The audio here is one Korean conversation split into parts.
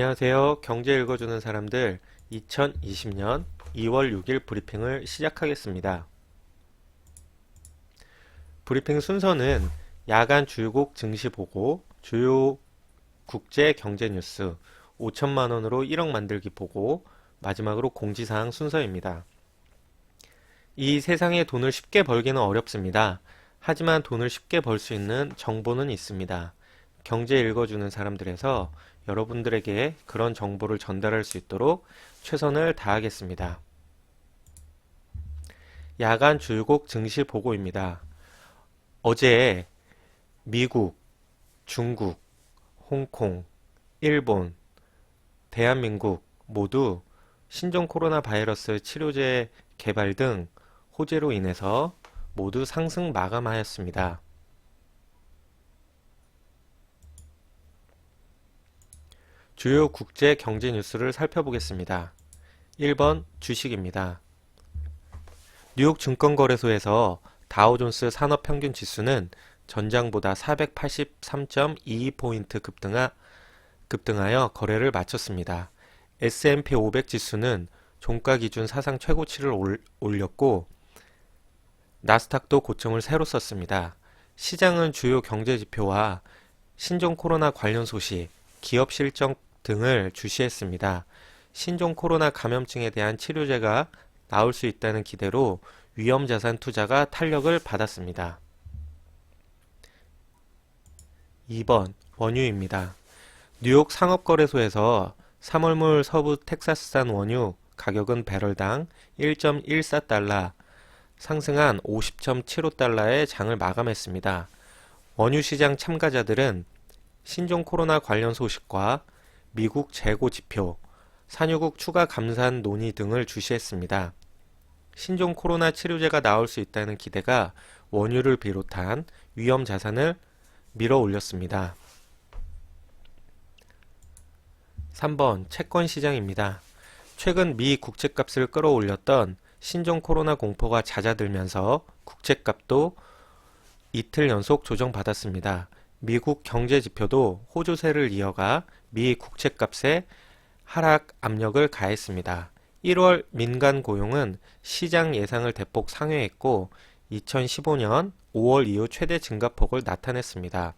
안녕하세요. 경제 읽어주는 사람들 2020년 2월 6일 브리핑을 시작하겠습니다. 브리핑 순서는 야간 주요국 증시 보고, 주요 국제 경제 뉴스, 5천만 원으로 1억 만들기 보고, 마지막으로 공지사항 순서입니다. 이 세상에 돈을 쉽게 벌기는 어렵습니다. 하지만 돈을 쉽게 벌 수 있는 정보는 있습니다. 경제 읽어주는 사람들에서 여러분들에게 그런 정보를 전달할 수 있도록 최선을 다하겠습니다. 야간 주요국 증시 보고입니다. 어제 미국, 중국, 홍콩, 일본, 대한민국 모두 신종 코로나 바이러스 치료제 개발 등 호재로 인해서 모두 상승 마감하였습니다. 주요 국제 경제 뉴스를 살펴보겠습니다. 1번 주식입니다. 뉴욕 증권거래소에서 다우존스 산업평균 지수는 전장보다 483.22포인트 급등하여 거래를 마쳤습니다. S&P 500 지수는 종가 기준 사상 최고치를 올렸고 나스닥도 고점을 새로 썼습니다. 시장은 주요 경제지표와 신종 코로나 관련 소식, 기업 실적 등을 주시했습니다. 신종 코로나 감염증에 대한 치료제가 나올 수 있다는 기대로 위험자산 투자가 탄력을 받았습니다. 2번 원유입니다. 뉴욕 상업거래소에서 3월물 서부 텍사스산 원유 가격은 배럴당 1.14달러 상승한 50.75달러의 장을 마감했습니다. 원유 시장 참가자들은 신종 코로나 관련 소식과 미국 재고 지표, 산유국 추가 감산 논의 등을 주시했습니다. 신종 코로나 치료제가 나올 수 있다는 기대가 원유를 비롯한 위험 자산을 밀어 올렸습니다. 3번 채권 시장입니다. 최근 미 국채값을 끌어올렸던 신종 코로나 공포가 잦아들면서 국채값도 이틀 연속 조정받았습니다. 미국 경제 지표도 호조세를 이어가 미 국채값에 하락 압력을 가했습니다. 1월 민간 고용은 시장 예상을 대폭 상회했고 2015년 5월 이후 최대 증가폭을 나타냈습니다.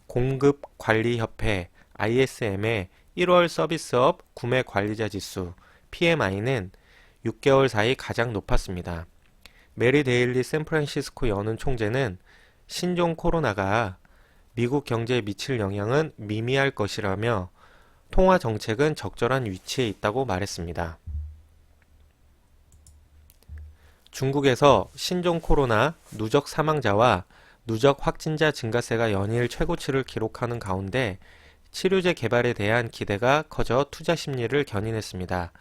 공급관리협회 ISM의 1월 서비스업 구매 관리자 지수 PMI는 6개월 사이 가장 높았습니다. 메리 데일리 샌프란시스코 연은 총재는 신종 코로나가 미국 경제에 미칠 영향은 미미할 것이라며 통화 정책은 적절한 위치에 있다고 말했습니다. 중국에서 신종 코로나 누적 사망자와 누적 확진자 증가세가 연일 최고치를 기록하는 가운데 치료제 개발에 대한 기대가 커져 투자 심리를 견인했습니다.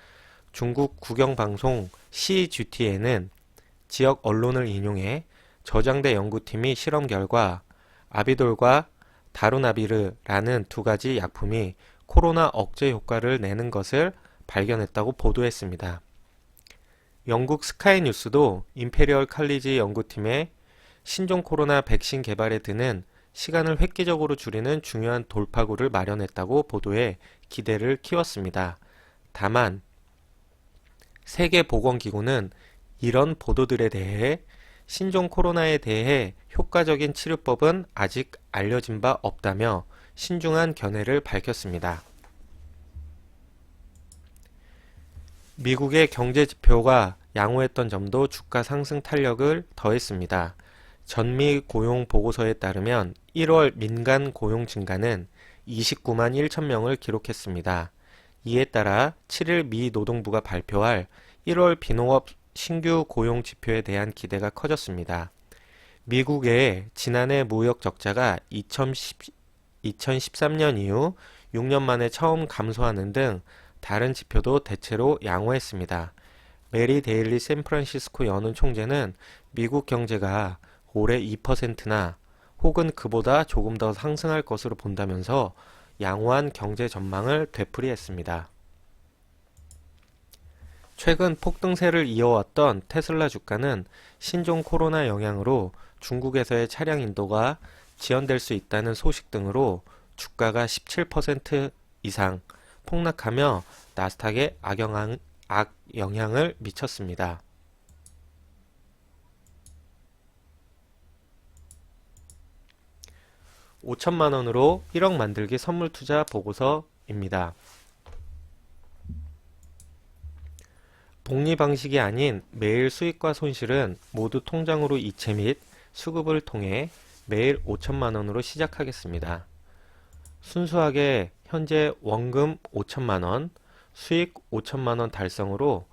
중국 국영방송 CGTN은 지역 언론을 인용해 저장대 연구팀이 실험 결과 아비돌과 다루나비르라는 두 가지 약품이 코로나 억제 효과를 내는 것을 발견했다고 보도했습니다. 영국 스카이뉴스도 임페리얼 칼리지 연구팀의 신종 코로나 백신 개발에 드는 시간을 획기적으로 줄이는 중요한 돌파구를 마련했다고 보도해 기대를 키웠습니다. 다만 세계보건기구는 이런 보도들에 대해 신종 코로나에 대해 효과적인 치료법은 아직 알려진 바 없다며 신중한 견해를 밝혔습니다. 미국의 경제 지표가 양호했던 점도 주가 상승 탄력을 더했습니다. 전미 고용 보고서에 따르면 1월 민간 고용 증가는 29만 1천 명을 기록했습니다. 이에 따라 7일 미 노동부가 발표할 1월 비농업 신규 고용 지표에 대한 기대가 커졌습니다. 미국의 지난해 무역 적자가 2013년 이후 6년 만에 처음 감소하는 등 다른 지표도 대체로 양호했습니다. 메리 데일리 샌프란시스코 연은 총재는 미국 경제가 올해 2%나 혹은 그보다 조금 더 상승할 것으로 본다면서 양호한 경제 전망을 되풀이했습니다. 최근 폭등세를 이어왔던 테슬라 주가는 신종 코로나 영향으로 중국에서의 차량 인도가 지연될 수 있다는 소식 등으로 주가가 17% 이상 폭락하며 나스닥에 악영향을 미쳤습니다. 5천만 원으로 1억 만들기 선물 투자 보고서입니다. 복리 방식이 아닌 매일 수익과 손실은 모두 통장으로 이체 및 수급을 통해 매일 5천만 원으로 시작하겠습니다. 순수하게 현재 원금 5천만 원, 수익 5천만 원 달성으로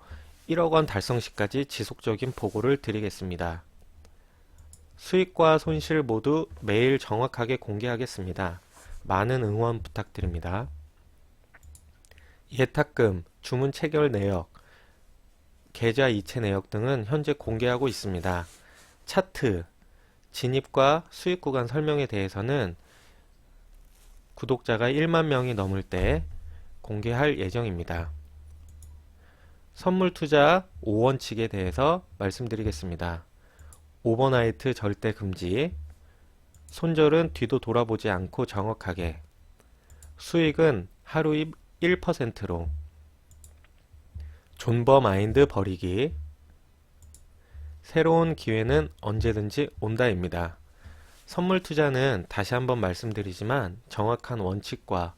1억 원 달성 시까지 지속적인 보고를 드리겠습니다. 수익과 손실 모두 매일 정확하게 공개하겠습니다. 많은 응원 부탁드립니다. 예탁금, 주문 체결 내역, 계좌 이체 내역 등은 현재 공개하고 있습니다. 차트, 진입과 수익 구간 설명에 대해서는 구독자가 1만 명이 넘을 때 공개할 예정입니다. 선물 투자 5원칙에 대해서 말씀드리겠습니다. 오버나이트 절대 금지, 손절은 뒤도 돌아보지 않고 정확하게, 수익은 하루 1%로, 존버 마인드 버리기, 새로운 기회는 언제든지 온다입니다. 선물 투자는 다시 한번 말씀드리지만 정확한 원칙과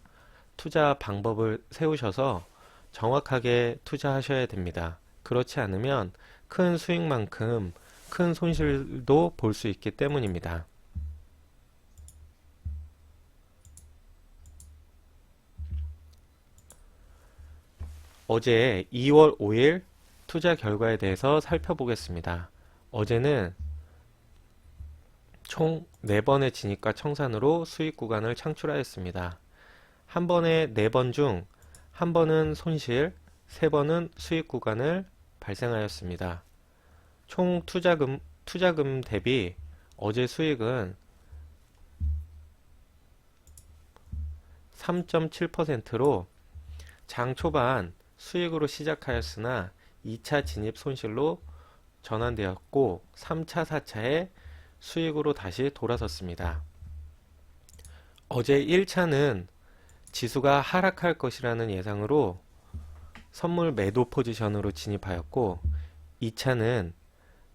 투자 방법을 세우셔서 정확하게 투자하셔야 됩니다. 그렇지 않으면 큰 수익만큼 큰 손실도 볼 수 있기 때문입니다. 어제 2월 5일 투자 결과에 대해서 살펴보겠습니다. 어제는 총 4번의 진입과 청산으로 수익 구간을 창출하였습니다. 한 번에 4번 중 한 번은 손실, 3번은 수익 구간을 발생하였습니다. 총 투자금 대비 어제 수익은 3.7%로 장 초반 수익으로 시작하였으나 2차 진입 손실로 전환되었고 3차, 4차에 수익으로 다시 돌아섰습니다. 어제 1차는 지수가 하락할 것이라는 예상으로 선물 매도 포지션으로 진입하였고 2차는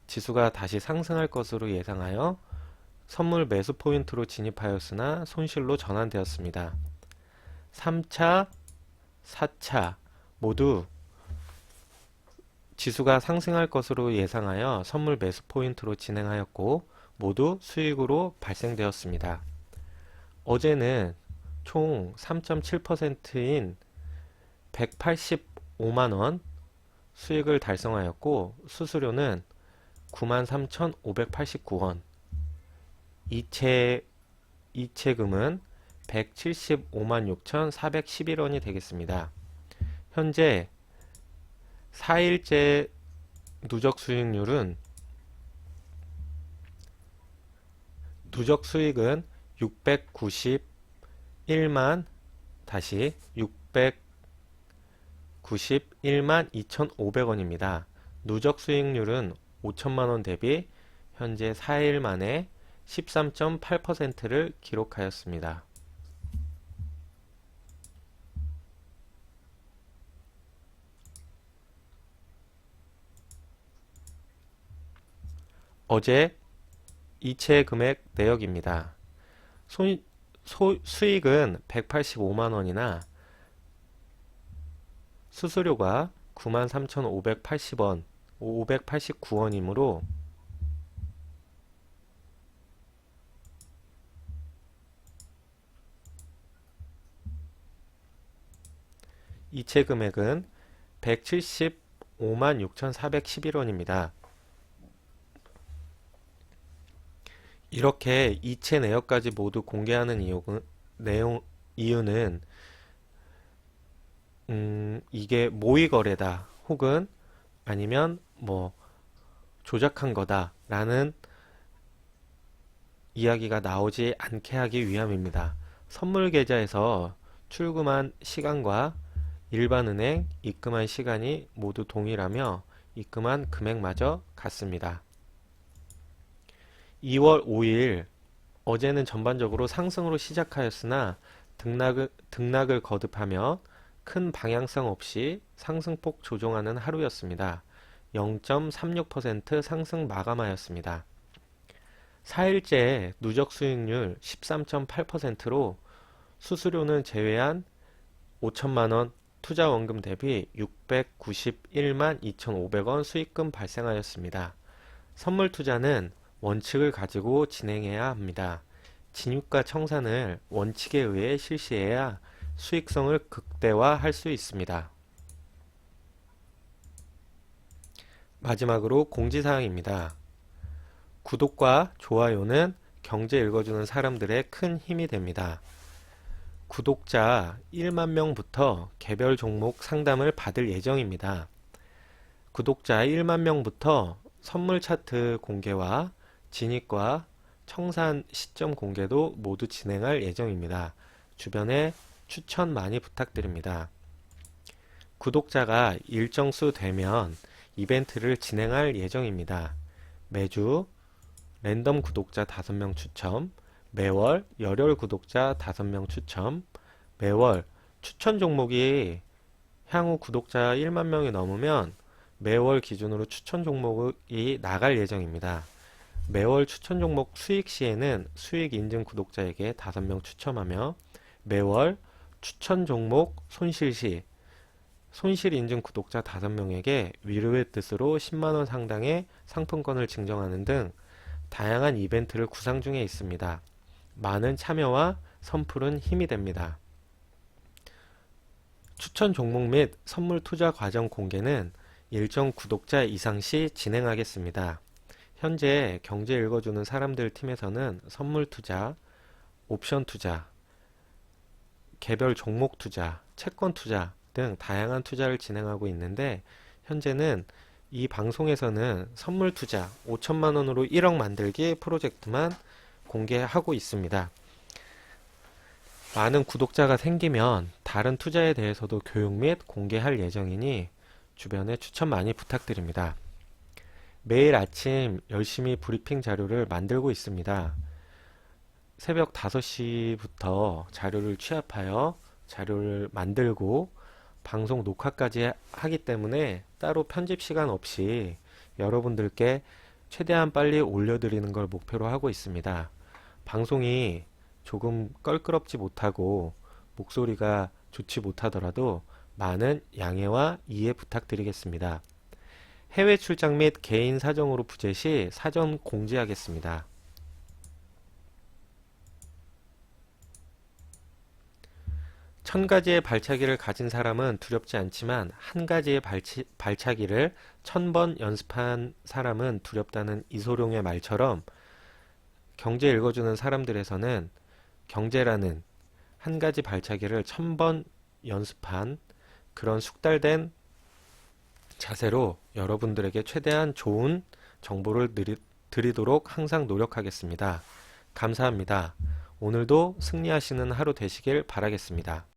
지수가 다시 상승할 것으로 예상하여 선물 매수 포인트로 진입하였으나 손실로 전환되었습니다. 3차, 4차 모두 지수가 상승할 것으로 예상하여 선물 매수 포인트로 진행하였고 모두 수익으로 발생되었습니다. 어제는 총 3.7%인 185만원 수익을 달성하였고 수수료는 93,589원, 이체금은 175만 6,411원이 되겠습니다. 현재 4일째 누적 수익률은 누적 수익은 691만 2,500원입니다. 누적 수익률은 5천만원 대비 현재 4일 만에 13.8%를 기록하였습니다. 어제 이체 금액 내역입니다. 수익은 185만원이나 수수료가 93,589원이므로 이체 금액은 175만 6,411원입니다. 이렇게 이체 내역까지 모두 공개하는 이유는 이게 모의 거래다 혹은 아니면 뭐 조작한 거다 라는 이야기가 나오지 않게 하기 위함입니다. 선물 계좌에서 출금한 시간과 일반은행 입금한 시간이 모두 동일하며 입금한 금액마저 같습니다. 2월 5일 어제는 전반적으로 상승으로 시작하였으나 등락을 거듭하며 큰 방향성 없이 상승폭 조종하는 하루였습니다. 0.36% 상승 마감하였습니다. 4일째 누적 수익률 13.8%로 수수료는 제외한 5천만원 투자 원금 대비 691만 2,500원 수익금 발생하였습니다. 선물 투자는 원칙을 가지고 진행해야 합니다. 진입과 청산을 원칙에 의해 실시해야 수익성을 극대화할 수 있습니다. 마지막으로 공지사항입니다. 구독과 좋아요는 경제 읽어주는 사람들의 큰 힘이 됩니다. 구독자 1만 명부터 개별 종목 상담을 받을 예정입니다. 구독자 1만 명부터 선물 차트 공개와 진입과 청산 시점 공개도 모두 진행할 예정입니다. 주변에 추천 많이 부탁드립니다. 구독자가 일정 수 되면 이벤트를 진행할 예정입니다. 매주 랜덤 구독자 5명 추첨, 매월 열혈 구독자 5명 추첨, 매월 추천 종목이 향후 구독자 1만 명이 넘으면 매월 기준으로 추천 종목이 나갈 예정입니다. 매월 추천 종목 수익 시에는 수익 인증 구독자에게 5명 추첨하며 매월 추천 종목 손실 시 손실 인증 구독자 5명에게 위로의 뜻으로 10만원 상당의 상품권을 증정하는 등 다양한 이벤트를 구상 중에 있습니다. 많은 참여와 선풀은 힘이 됩니다. 추천 종목 및 선물 투자 과정 공개는 일정 구독자 이상 시 진행하겠습니다. 현재 경제 읽어주는 사람들 팀에서는 선물 투자, 옵션 투자, 개별 종목 투자, 채권 투자 등 다양한 투자를 진행하고 있는데 현재는 이 방송에서는 선물 투자 5천만원으로 1억 만들기 프로젝트만 공개하고 있습니다. 많은 구독자가 생기면 다른 투자에 대해서도 교육 및 공개할 예정이니 주변에 추천 많이 부탁드립니다. 매일 아침 열심히 브리핑 자료를 만들고 있습니다. 새벽 5시부터 자료를 취합하여 자료를 만들고 방송 녹화까지 하기 때문에 따로 편집 시간 없이 여러분들께 최대한 빨리 올려드리는 걸 목표로 하고 있습니다. 방송이 조금 껄끄럽지 못하고 목소리가 좋지 못하더라도 많은 양해와 이해 부탁드리겠습니다. 해외 출장 및 개인 사정으로 부재 시 사전 공지하겠습니다. 천 가지의 발차기를 가진 사람은 두렵지 않지만 한 가지의 발차기를 1000번 연습한 사람은 두렵다는 이소룡의 말처럼 경제 읽어주는 사람들에서는 경제라는 한 가지 발차기를 1000번 연습한 그런 숙달된 자세로 여러분들에게 최대한 좋은 정보를 드리도록 항상 노력하겠습니다. 감사합니다. 오늘도 승리하시는 하루 되시길 바라겠습니다.